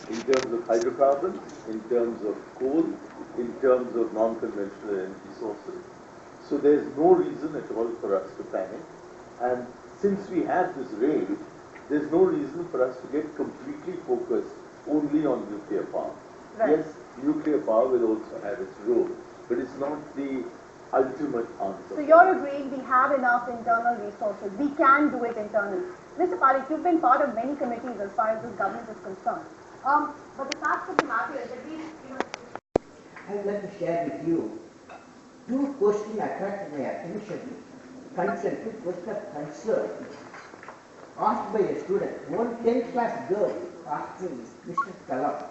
in terms of hydrocarbons, in terms of coal, in terms of non-conventional energy sources. So there's no reason at all for us to panic. And since we have this raid, there's no reason for us to get completely focused only on nuclear power. Right. Yes, nuclear power will also have its role, but it's not the ultimate answer. So you're agreeing we have enough internal resources. We can do it internally. Mr. Parikh, you've been part of many committees as far as this government is concerned. But the fact of the matter is that I would like to share with you two questions attracted my attention. Two questions of concern asked by a student. One 10th class girl asked me, Mr. Kalam,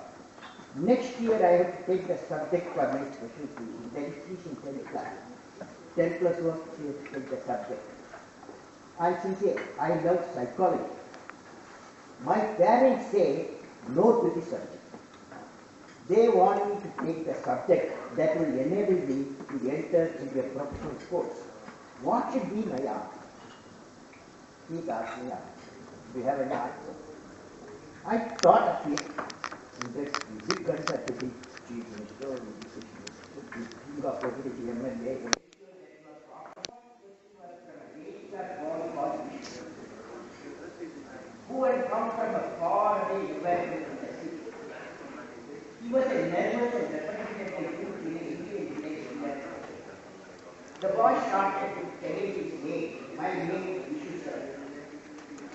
next year I have to take the subject for my specialty. That is she's in 10th class. 10 plus 1, she has to take the subject. And she said, I love psychology. My parents say no to the subject. They want me to take the subject that will enable me to enter into a professional course. What should be my answer? Please ask me. Do you have any answer? I thought of it. This big concern to the chief minister or the king of deputy MLA. Who had come from a far away environment in the city. He was a nervous and representative youth in an Indian village. The boy started telling his name. My name is Vishu sir.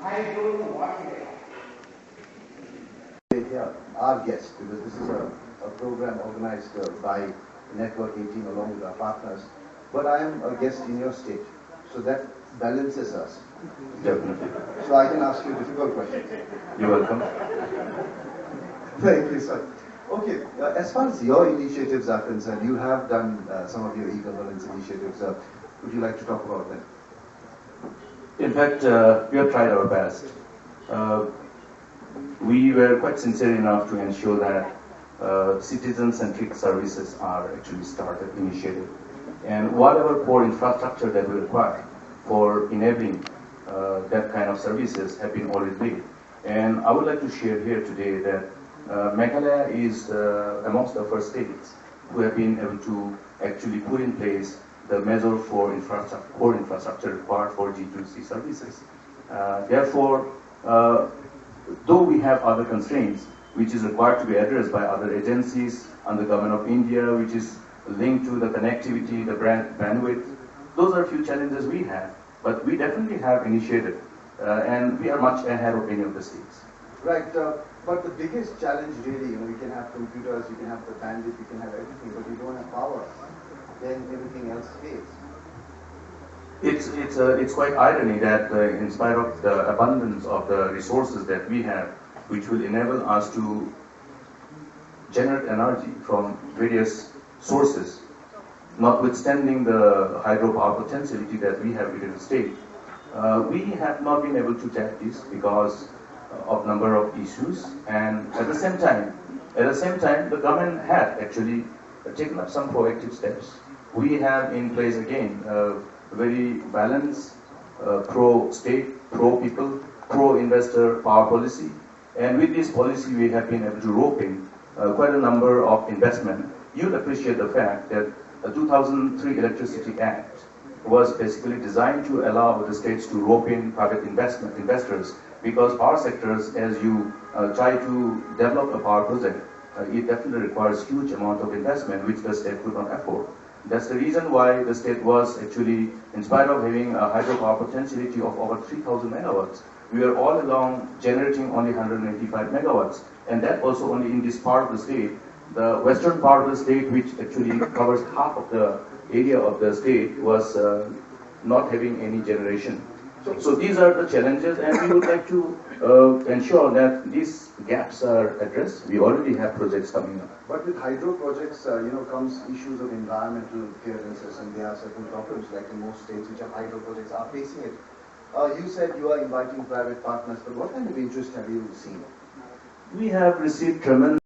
I don't know what to do. Here, our guest, because this is a program organized by Network 18 along with our partners, but I am a guest in your state, so that balances us. Definitely. So I can ask you difficult questions. You're welcome. Thank you, sir. Okay, as far as your initiatives are concerned, you have done some of your e-governance initiatives. Would you like to talk about them? In fact, we have tried our best. We were quite sincere enough to ensure that citizen-centric services are actually started, initiated. And whatever core infrastructure that we require for enabling that kind of services have been already laid. And I would like to share here today that Meghalaya is amongst the first states who have been able to actually put in place the measure for core infrastructure required for G2C services. Therefore, though we have other constraints which is required to be addressed by other agencies and the Government of India, which is linked to the connectivity, the bandwidth, those are a few challenges we have, but we definitely have initiated and we are much ahead of any of the states. Right, but the biggest challenge really, you can have computers, you can have the bandwidth, you can have everything, but you don't have power, then everything else fails. It's quite irony that in spite of the abundance of the resources that we have, which will enable us to generate energy from various sources, notwithstanding the hydropower potentiality that we have within the state, we have not been able to tap this because of number of issues, and at the same time, the government had actually taken up some proactive steps. We have in place again very balanced pro-state, pro-people, pro-investor power policy, and with this policy we have been able to rope in quite a number of investment. You'll appreciate the fact that the 2003 Electricity Act was basically designed to allow the states to rope in private investors, because power sectors, as you try to develop a power project, it definitely requires huge amount of investment which the state could not afford. That's the reason why the state was actually, in spite of having a hydropower potentiality of over 3,000 megawatts, we are all along generating only 185 megawatts, and that also only in this part of the state. The western part of the state, which actually covers half of the area of the state, was not having any generation. So these are the challenges, and we would like to ensure that these gaps are addressed. We already have projects coming up. But with hydro projects, comes issues of environmental clearances, and there are certain problems, like in most states which have hydro projects are facing it. You said you are inviting private partners, but what kind of interest have you seen? We have received tremendous